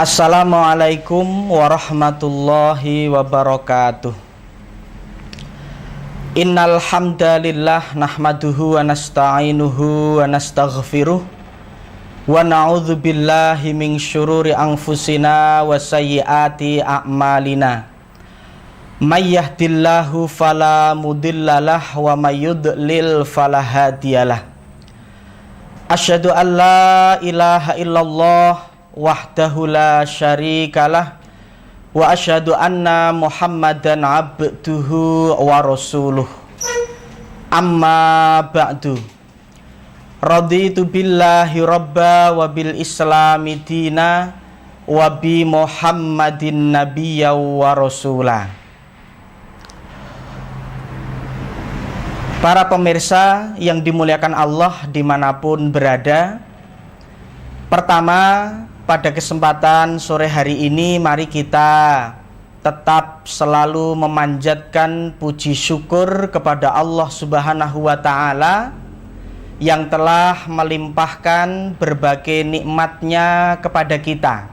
Assalamualaikum warahmatullahi wabarakatuh. Innal hamdalillah nahmaduhu wa nasta'inuhu wa nastaghfiruh wa na'udzu billahi min syururi anfusina wa sayyiati a'malina. May yahdihillahu fala mudhillalah wa may yudlil fala hadiyalah. Asyhadu an la ilaha illallah wahdahu la syarikalah wa asyhadu anna Muhammadan abduhu wa rasuluh. Amma ba'du. Raditu billahi rabba wa bil islami dina wa bi Muhammadin nabiyya wa rasula. Para pemirsa yang dimuliakan Allah dimanapun berada, pertama, pada kesempatan sore hari ini mari kita tetap selalu memanjatkan puji syukur kepada Allah Subhanahu wa Ta'ala yang telah melimpahkan berbagai nikmatnya kepada kita.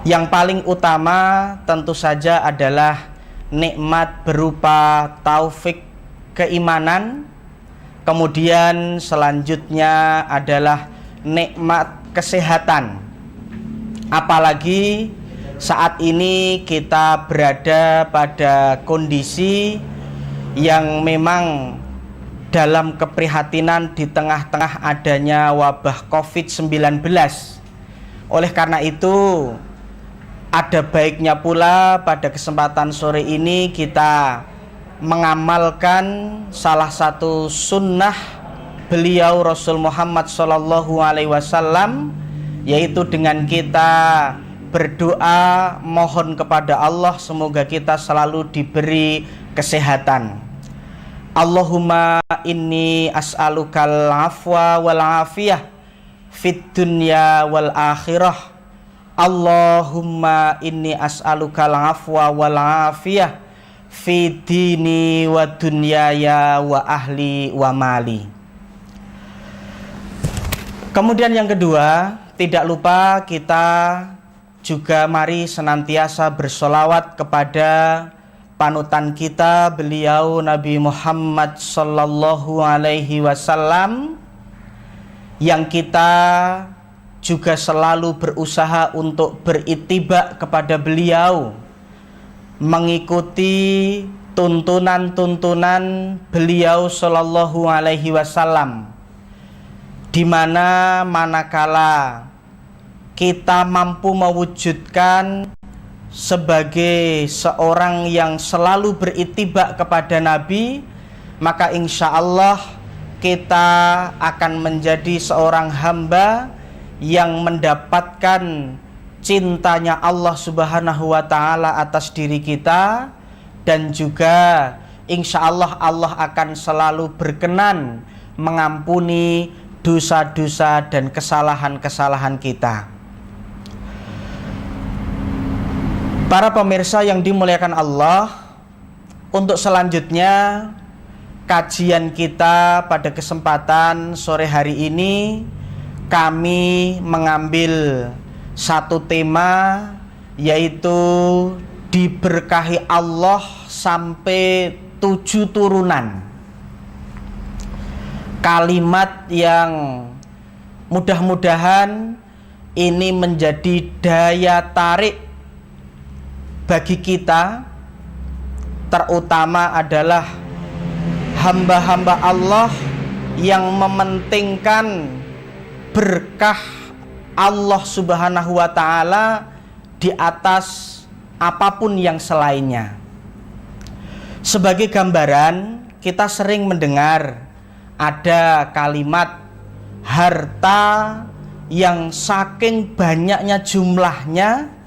Yang paling utama tentu saja adalah nikmat berupa taufik keimanan, kemudian selanjutnya adalah nikmat kesehatan. Apalagi saat ini kita berada pada kondisi yang memang dalam keprihatinan di tengah-tengah adanya wabah COVID-19. Oleh karena itu, ada baiknya pula pada kesempatan sore ini kita mengamalkan salah satu sunnah beliau Rasul Muhammad SAW, yaitu dengan kita berdoa mohon kepada Allah semoga kita selalu diberi kesehatan. Allahumma inni as'alukal afwa wal afiyah fid dunya wal akhirah. Allahumma inni as'alukal afwa wal afiyah fi dini wa dunyaya wa ahli wa mali. Kemudian yang kedua, tidak lupa kita juga mari senantiasa bersolawat kepada panutan kita, beliau Nabi Muhammad sallallahu alaihi wasallam, yang kita juga selalu berusaha untuk berittiba kepada beliau, mengikuti tuntunan-tuntunan beliau sallallahu alaihi wasallam, di mana manakala kita mampu mewujudkan sebagai seorang yang selalu berittiba kepada Nabi, maka insya Allah kita akan menjadi seorang hamba yang mendapatkan cintanya Allah Subhanahu wa Ta'ala atas diri kita, dan juga insya Allah Allah akan selalu berkenan mengampuni dosa-dosa dan kesalahan-kesalahan kita. Para pemirsa yang dimuliakan Allah, untuk selanjutnya kajian kita pada kesempatan sore hari ini kami mengambil satu tema, yaitu diberkahi Allah sampai 7 turunan. Kalimat yang mudah-mudahan ini menjadi daya tarik bagi kita, terutama adalah hamba-hamba Allah yang mementingkan berkah Allah Subhanahu wa Ta'ala di atas apapun yang selainnya. Sebagai gambaran, kita sering mendengar ada kalimat harta yang saking banyaknya jumlahnya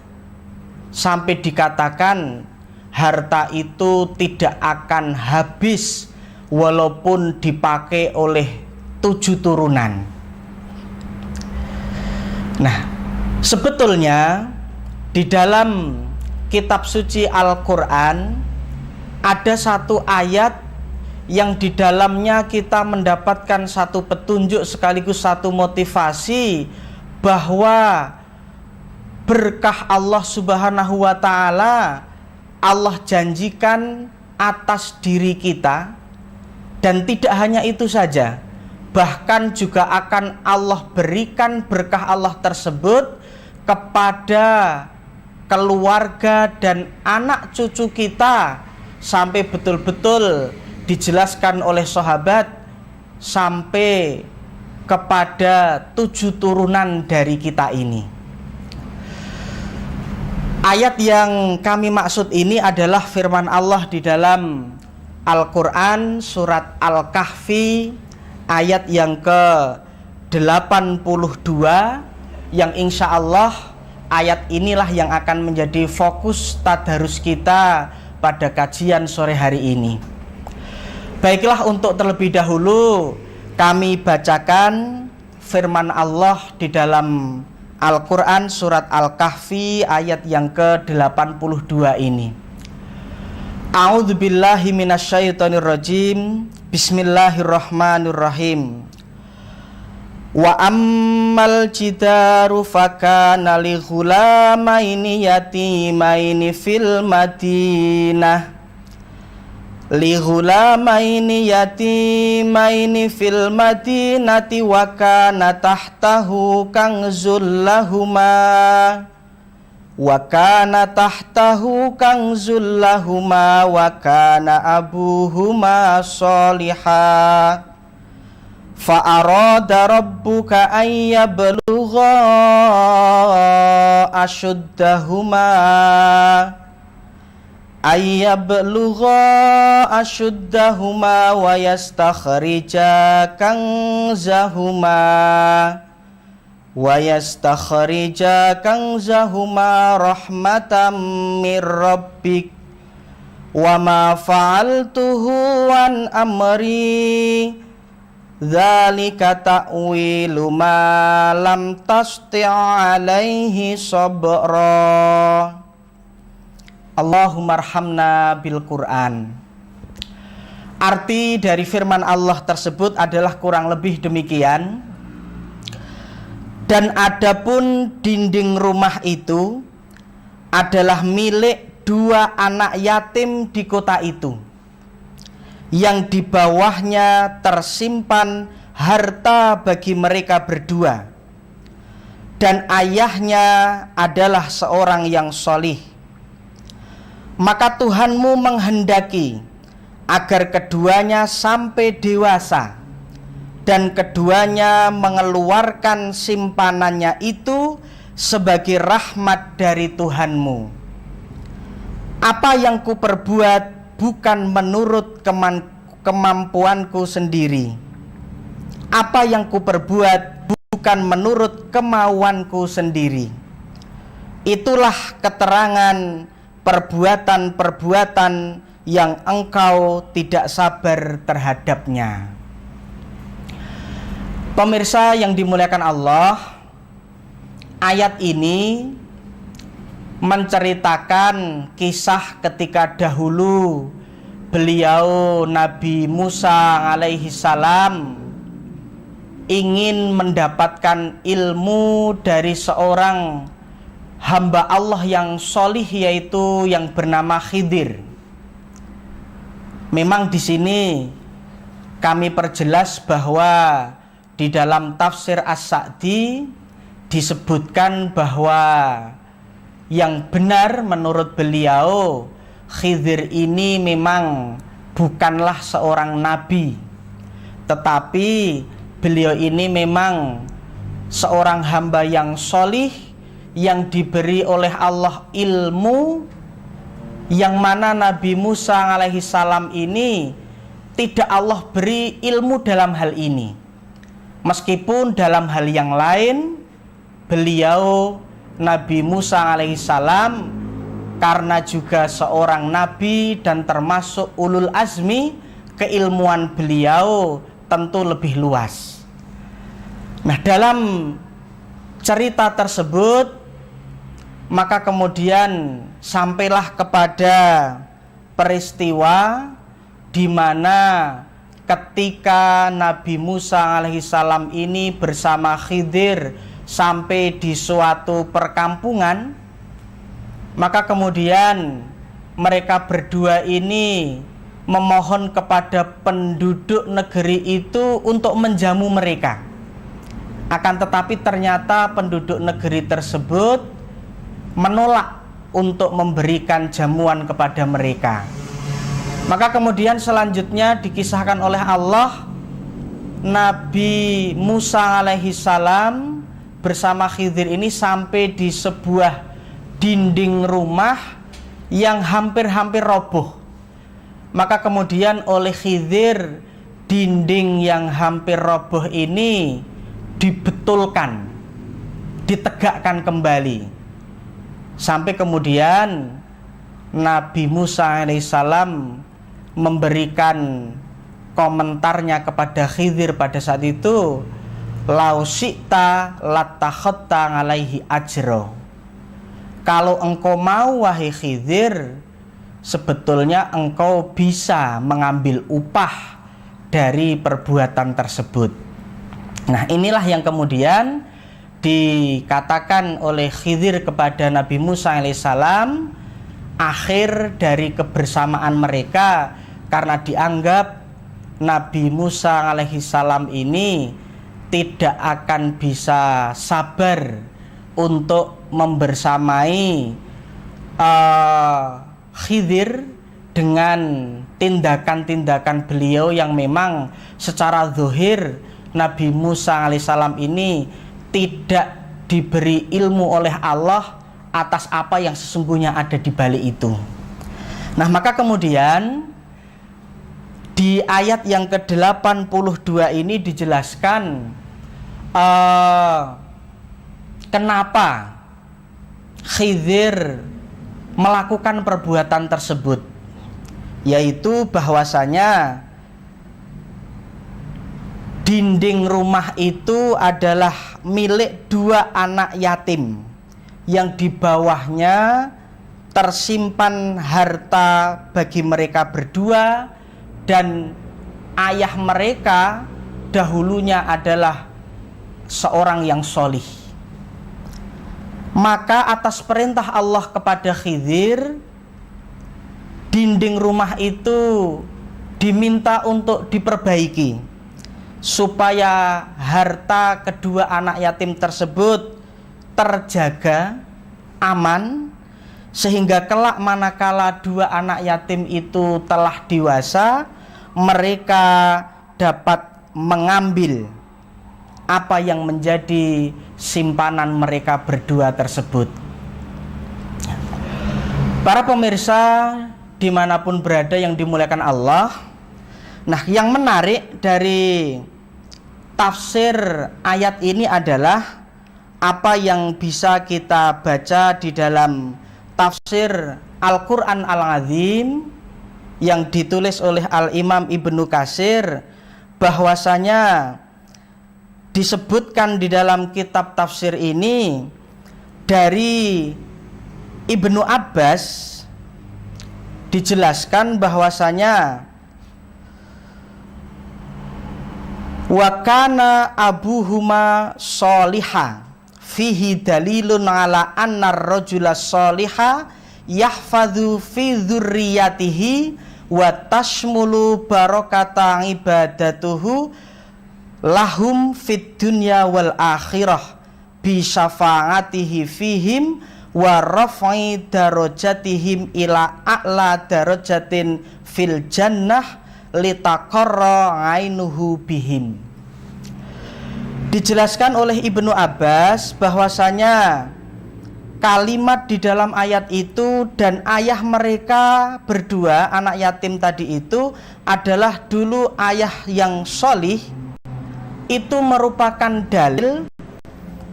sampai dikatakan harta itu tidak akan habis walaupun dipakai oleh 7 turunan. Nah, sebetulnya di dalam kitab suci Al-Quran ada satu ayat yang di dalamnya kita mendapatkan satu petunjuk sekaligus satu motivasi bahwa berkah Allah Subhanahu wa taala Allah janjikan atas diri kita, dan tidak hanya itu saja, bahkan juga akan Allah berikan berkah Allah tersebut kepada keluarga dan anak cucu kita, sampai betul-betul dijelaskan oleh sahabat sampai kepada 7 turunan dari kita ini. Ayat yang kami maksud ini adalah firman Allah di dalam Al-Quran surat Al-Kahfi ayat yang ke-82, yang insya Allah ayat inilah yang akan menjadi fokus tadarus kita pada kajian sore hari ini. Baiklah, untuk terlebih dahulu kami bacakan firman Allah di dalam Al-Quran surat Al-Kahfi ayat yang ke-82 ini. A'udzubillahi minasyaitonirrajim. Bismillahirrahmanirrahim. Wa ammal jidaru fakana li ghulamaini yatimaini fil Madinah. Li ghulamaini yatimaini fil Madinati wa kana tahtahu kanzul lahuma. Wa kana tahtahu kanzul lahuma wa kana abuhuma sholiha. Fa arada rabbuka an yablugha ashuddahuma wa yastakhrija kanzahuma rahmatam mir rabbik wa ma fa'altuhu an amri dzalika ta'wilu ma lam tasti' alaihi sabra. Allahumma arhamna bil Qur'an. Arti dari firman Allah tersebut adalah kurang lebih demikian. Dan adapun dinding rumah itu adalah milik 2 anak yatim di kota itu, yang di bawahnya tersimpan harta bagi mereka berdua, dan ayahnya adalah seorang yang sholih. Maka Tuhanmu menghendaki agar keduanya sampai dewasa, dan keduanya mengeluarkan simpanannya itu sebagai rahmat dari Tuhanmu. Apa yang kuperbuat bukan menurut kemampuanku sendiri. Apa yang kuperbuat bukan menurut kemauanku sendiri. Itulah keterangan perbuatan-perbuatan yang engkau tidak sabar terhadapnya. Pemirsa yang dimuliakan Allah, ayat ini menceritakan kisah ketika dahulu beliau Nabi Musa alaihi salam ingin mendapatkan ilmu dari seorang hamba Allah yang sholih, yaitu yang bernama Khidir. Memang di sini kami perjelas bahwa di dalam tafsir As-Sa'di disebutkan bahwa yang benar menurut beliau, Khidir ini memang bukanlah seorang nabi, tetapi beliau ini memang seorang hamba yang sholih, yang diberi oleh Allah ilmu, yang mana Nabi Musa alaihi salam ini tidak Allah beri ilmu dalam hal ini. Meskipun dalam hal yang lain beliau Nabi Musa alaihi salam karena juga seorang nabi dan termasuk ulul azmi, keilmuan beliau tentu lebih luas. Nah, dalam cerita tersebut maka kemudian sampailah kepada peristiwa di mana ketika Nabi Musa alaihi salam ini bersama Khidir sampai di suatu perkampungan, maka kemudian mereka berdua ini memohon kepada penduduk negeri itu untuk menjamu mereka. Akan tetapi ternyata penduduk negeri tersebut menolak untuk memberikan jamuan kepada mereka. Maka kemudian selanjutnya dikisahkan oleh Allah, Nabi Musa alaihi salam bersama Khidir ini sampai di sebuah dinding rumah yang hampir-hampir roboh. Maka kemudian oleh Khidir, dinding yang hampir roboh ini dibetulkan, ditegakkan kembali. Sampai kemudian Nabi Musa alaihissalam memberikan komentarnya kepada Khidir pada saat itu, lau syi'ta latakhatta alaihi ajro. Kalau engkau mau wahai Khidir, sebetulnya engkau bisa mengambil upah dari perbuatan tersebut. Nah, inilah yang kemudian dikatakan oleh Khidir kepada Nabi Musa alaihissalam akhir dari kebersamaan mereka, karena dianggap Nabi Musa alaihissalam ini tidak akan bisa sabar untuk membersamai Khidir dengan tindakan-tindakan beliau yang memang secara zahir Nabi Musa alaihissalam ini tidak diberi ilmu oleh Allah atas apa yang sesungguhnya ada di balik itu. Nah, maka kemudian di ayat yang ke-82 ini dijelaskan kenapa Khidir melakukan perbuatan tersebut, yaitu bahwasanya dinding rumah itu adalah milik dua anak yatim yang di bawahnya tersimpan harta bagi mereka berdua, dan ayah mereka dahulunya adalah seorang yang solih. Maka atas perintah Allah kepada Khidir, dinding rumah itu diminta untuk diperbaiki supaya harta kedua anak yatim tersebut terjaga aman, sehingga kelak manakala dua anak yatim itu telah dewasa, mereka dapat mengambil apa yang menjadi simpanan mereka berdua tersebut. Para pemirsa dimanapun berada yang dimuliakan Allah, nah, yang menarik dari tafsir ayat ini adalah apa yang bisa kita baca di dalam tafsir Al-Quran Al-Azim yang ditulis oleh Al-Imam Ibnu Katsir, bahwasanya disebutkan di dalam kitab tafsir ini dari Ibnu Abbas, dijelaskan bahwasanya wa kana abuhuma sholiha fihi dalilun ala anna ar-rajula sholiha yahfadhu fi dzurriyyatihi wa tashmulu barakata ibadatuhu lahum fid dunya wal akhirah bi syafaatihi fihim wa raf'i darajatihim ila a'la darajatin fil jannah litaqarra ainuhu bihim. Dijelaskan oleh Ibnu Abbas bahwasanya kalimat di dalam ayat itu dan ayah mereka berdua, anak yatim tadi itu adalah dulu ayah yang solih, itu merupakan dalil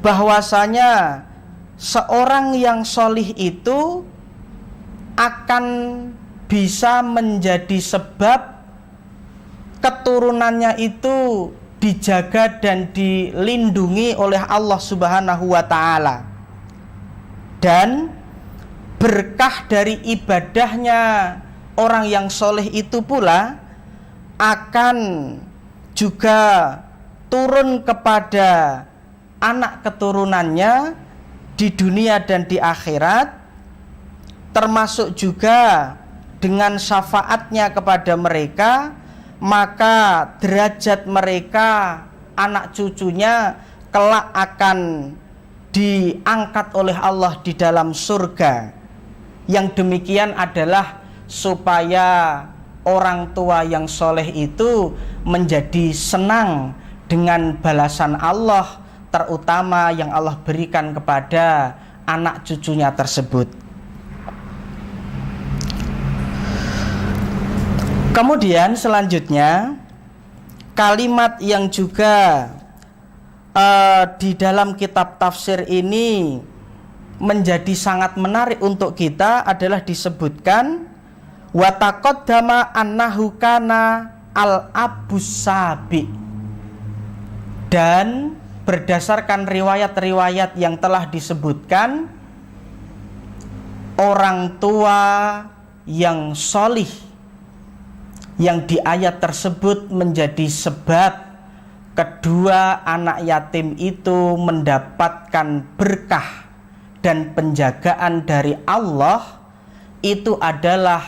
bahwasanya seorang yang solih itu akan bisa menjadi sebab keturunannya itu dijaga dan dilindungi oleh Allah Subhanahu wa ta'ala, dan berkah dari ibadahnya orang yang soleh itu pula akan juga turun kepada anak keturunannya di dunia dan di akhirat, termasuk juga dengan syafaatnya kepada mereka, maka derajat mereka, anak cucunya kelak akan diangkat oleh Allah di dalam surga. Yang demikian adalah supaya orang tua yang soleh itu menjadi senang dengan balasan Allah, terutama yang Allah berikan kepada anak cucunya tersebut. Kemudian selanjutnya, kalimat yang juga di dalam kitab tafsir ini menjadi sangat menarik untuk kita adalah disebutkan wa taqaddama annahu kana al-abus sabi, dan berdasarkan riwayat-riwayat yang telah disebutkan, orang tua yang solih yang di ayat tersebut menjadi sebab kedua anak yatim itu mendapatkan berkah dan penjagaan dari Allah, itu adalah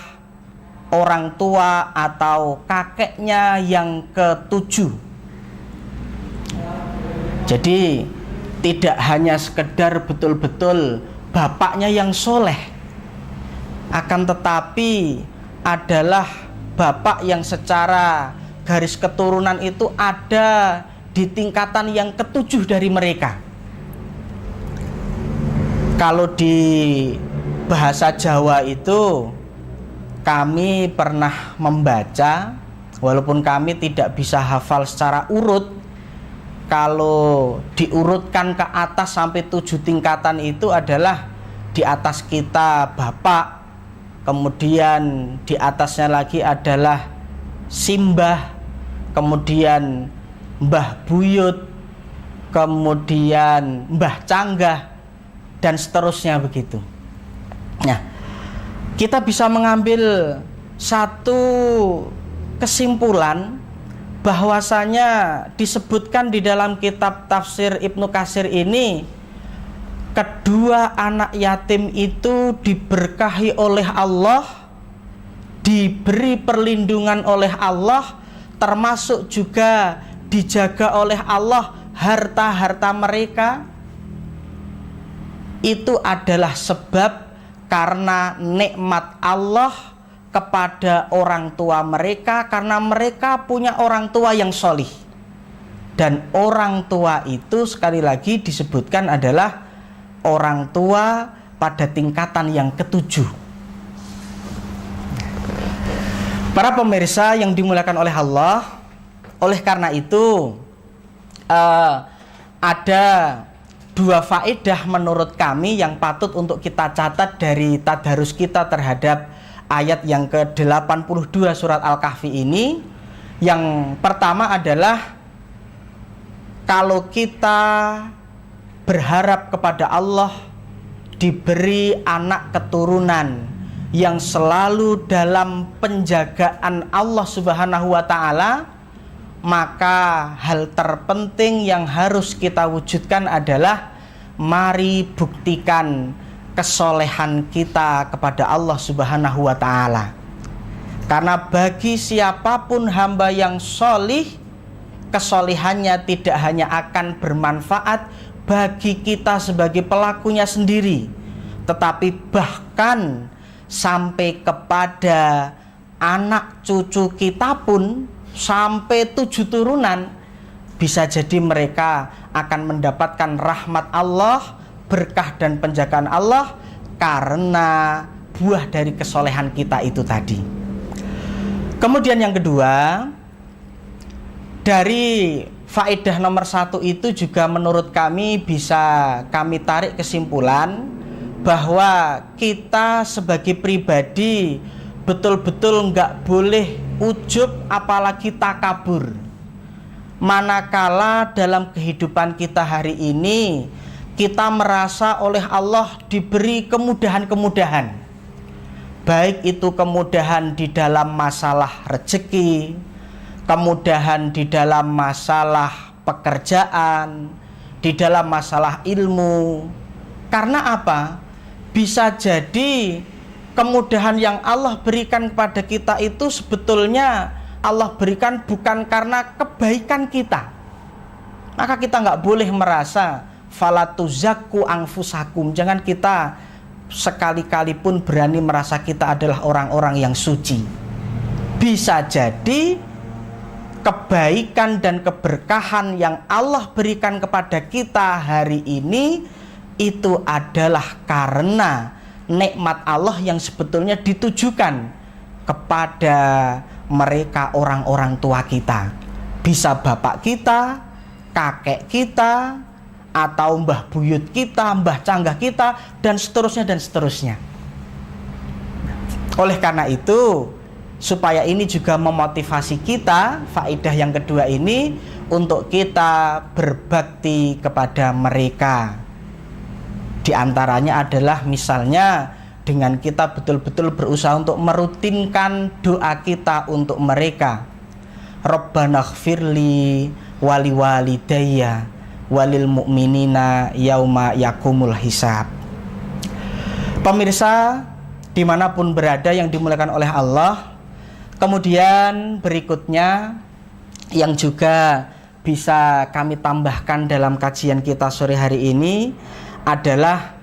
orang tua atau kakeknya yang ketujuh. Jadi tidak hanya sekedar betul-betul bapaknya yang soleh, akan tetapi adalah bapak yang secara garis keturunan itu ada di tingkatan yang ketujuh dari mereka. Kalau di bahasa Jawa itu kami pernah membaca, walaupun kami tidak bisa hafal secara urut, kalau diurutkan ke atas sampai 7 tingkatan itu adalah di atas kita bapak, kemudian di atasnya lagi adalah simbah, kemudian mbah buyut, kemudian mbah canggah, dan seterusnya begitu. Nah, kita bisa mengambil satu kesimpulan bahwasanya disebutkan di dalam kitab tafsir Ibnu Katsir ini, kedua anak yatim itu diberkahi oleh Allah, diberi perlindungan oleh Allah, termasuk juga dijaga oleh Allah harta-harta mereka. Itu adalah sebab karena nikmat Allah kepada orang tua mereka, karena mereka punya orang tua yang solih. Dan orang tua itu sekali lagi disebutkan adalah orang tua pada tingkatan yang ketujuh. Para pemirsa yang dimuliakan oleh Allah, oleh karena itu ada 2 faedah menurut kami yang patut untuk kita catat dari tadarus kita terhadap ayat yang ke-82 surat Al-Kahfi ini. Yang pertama adalah, kalau kita berharap kepada Allah diberi anak keturunan yang selalu dalam penjagaan Allah Subhanahu wa ta'ala, maka hal terpenting yang harus kita wujudkan adalah mari buktikan kesolehan kita kepada Allah Subhanahu wa ta'ala. Karena bagi siapapun hamba yang solih, kesolehannya tidak hanya akan bermanfaat bagi kita sebagai pelakunya sendiri, tetapi bahkan sampai kepada anak cucu kita pun, sampai 7 turunan, bisa jadi mereka akan mendapatkan rahmat Allah, berkah dan penjagaan Allah karena buah dari kesolehan kita itu tadi. Kemudian yang kedua, dari faedah nomor 1 itu juga menurut kami bisa kami tarik kesimpulan bahwa kita sebagai pribadi betul-betul nggak boleh ujub apalagi takabur. Manakala dalam kehidupan kita hari ini kita merasa oleh Allah diberi kemudahan-kemudahan, baik itu kemudahan di dalam masalah rezeki, kemudahan di dalam masalah pekerjaan, di dalam masalah ilmu. Karena apa? Bisa jadi kemudahan yang Allah berikan kepada kita itu sebetulnya Allah berikan bukan karena kebaikan kita. Maka kita nggak boleh merasa falatuzakku anfusakum. Jangan kita sekali-kali pun berani merasa kita adalah orang-orang yang suci. Bisa jadi kebaikan dan keberkahan yang Allah berikan kepada kita hari ini itu adalah karena nikmat Allah yang sebetulnya ditujukan kepada mereka orang-orang tua kita. Bisa bapak kita, kakek kita, atau mbah buyut kita, mbah canggah kita, dan seterusnya. Oleh karena itu, supaya ini juga memotivasi kita, faedah yang kedua ini, untuk kita berbakti kepada mereka. Di antaranya adalah misalnya dengan kita betul-betul berusaha untuk merutinkan doa kita untuk mereka. Rabbana ighfirli wali walidayya walil mu'minina yauma yakumul hisab. Pemirsa dimanapun berada yang dimuliakan oleh Allah, kemudian berikutnya yang juga bisa kami tambahkan dalam kajian kita sore hari ini adalah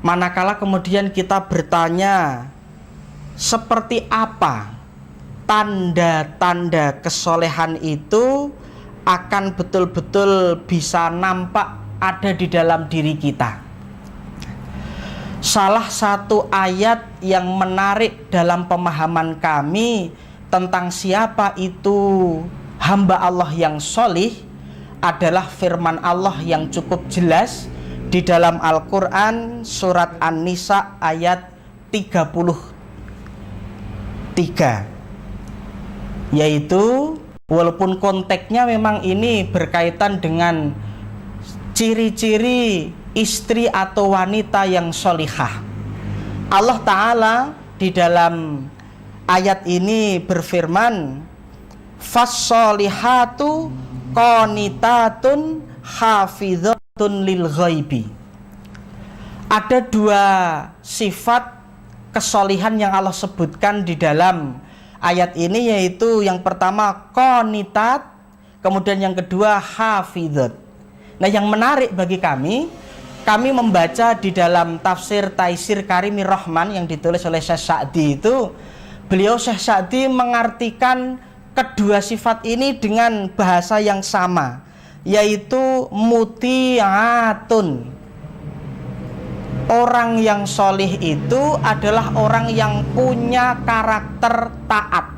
manakala kemudian kita bertanya seperti apa tanda-tanda kesolehan itu akan betul-betul bisa nampak ada di dalam diri kita. Salah satu ayat yang menarik dalam pemahaman kami tentang siapa itu hamba Allah yang solih adalah firman Allah yang cukup jelas di dalam Al-Quran surat An-Nisa ayat 33, yaitu walaupun konteksnya memang ini berkaitan dengan ciri-ciri istri atau wanita yang solihah. Allah Ta'ala di dalam ayat ini berfirman, fas-solihatu qanitatun hafidhatun lil ghaibi. Ada dua sifat kesolihan yang Allah sebutkan di dalam ayat ini, yaitu yang pertama qanitat, kemudian yang kedua hafidhat. Nah, yang menarik bagi kami membaca di dalam tafsir Taisir Karimir Rahman yang ditulis oleh Syekh Sa'di itu, beliau Syekh Sa'di mengartikan kedua sifat ini dengan bahasa yang sama, yaitu muti'atun. Orang yang solih itu adalah orang yang punya karakter taat.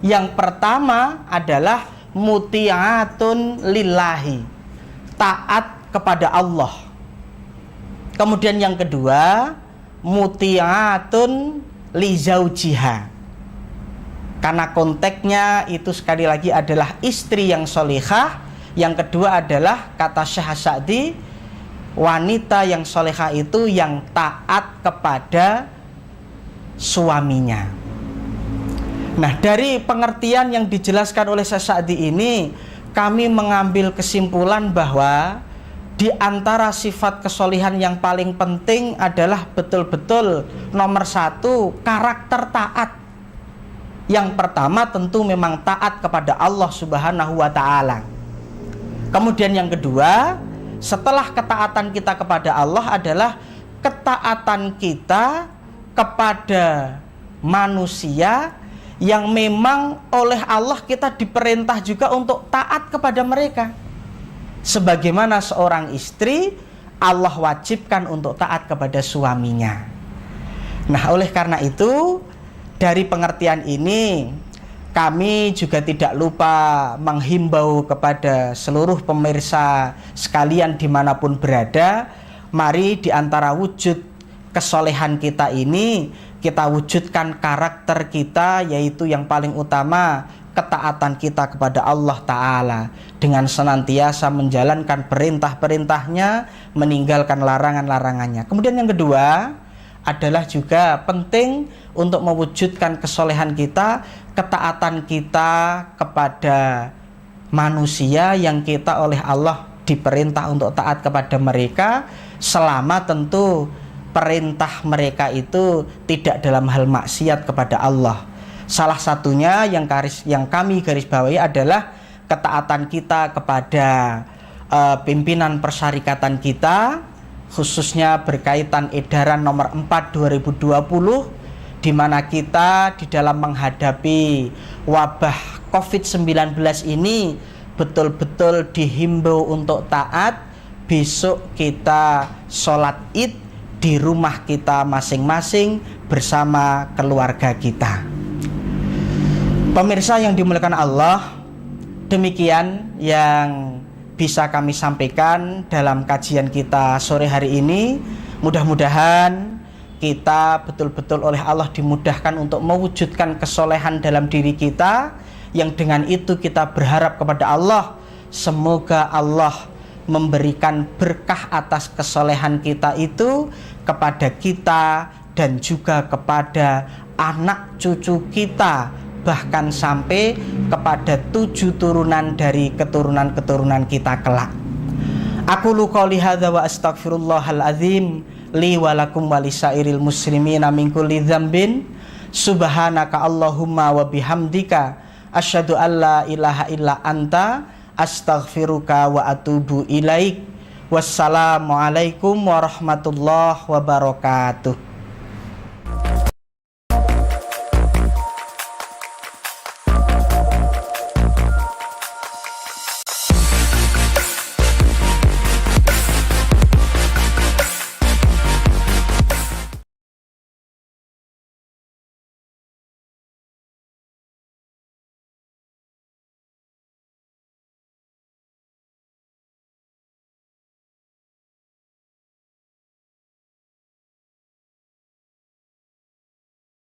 Yang pertama adalah muti'atun lillahi, taat kepada Allah. Kemudian yang kedua muti'atun li zaujiha, karena konteksnya itu sekali lagi adalah istri yang solihah. Yang kedua adalah kata Syekh Sa'di, wanita yang solihah itu yang taat kepada suaminya. Nah, dari pengertian yang dijelaskan oleh Syekh Sa'di ini, kami mengambil kesimpulan bahwa di antara sifat kesolihan yang paling penting adalah betul-betul nomor satu, karakter taat. Yang pertama tentu memang taat kepada Allah Subhanahu wa Ta'ala. Kemudian yang kedua, setelah ketaatan kita kepada Allah adalah ketaatan kita kepada manusia yang memang oleh Allah kita diperintah juga untuk taat kepada mereka. Sebagaimana seorang istri, Allah wajibkan untuk taat kepada suaminya. Nah, oleh karena itu, dari pengertian ini, kami juga tidak lupa menghimbau kepada seluruh pemirsa sekalian dimanapun berada, mari di antara wujud kesolehan kita ini, kita wujudkan karakter kita, yaitu yang paling utama, ketaatan kita kepada Allah Ta'ala, dengan senantiasa menjalankan perintah-perintahnya, meninggalkan larangan-larangannya. Kemudian yang kedua adalah juga penting untuk mewujudkan kesolehan kita, ketaatan kita kepada manusia yang kita oleh Allah diperintah untuk taat kepada mereka selama tentu perintah mereka itu tidak dalam hal maksiat kepada Allah. Salah satunya yang kami garis bawahi adalah ketaatan kita kepada pimpinan persyarikatan kita, khususnya berkaitan edaran nomor 4 2020, di mana kita di dalam menghadapi wabah COVID-19 ini betul-betul dihimbau untuk taat. Besok kita sholat id di rumah kita masing-masing bersama keluarga kita. Pemirsa yang dimuliakan Allah, demikian yang bisa kami sampaikan dalam kajian kita sore hari ini. Mudah-mudahan kita betul-betul oleh Allah dimudahkan untuk mewujudkan kesolehan dalam diri kita, yang dengan itu kita berharap kepada Allah, semoga Allah memberikan berkah atas kesolehan kita itu kepada kita dan juga kepada anak cucu kita, bahkan sampai kepada 7 turunan dari keturunan-keturunan kita kelak. Aku qouli hadza wa astaghfirullahal azim li wa lakum wa lisairil muslimina min kulli dzambin. Subhanaka Allahumma wa bihamdika asyhadu an la ilaha illa anta astaghfiruka wa atubu ilaik. Wassalamualaikum warahmatullahi wabarakatuh.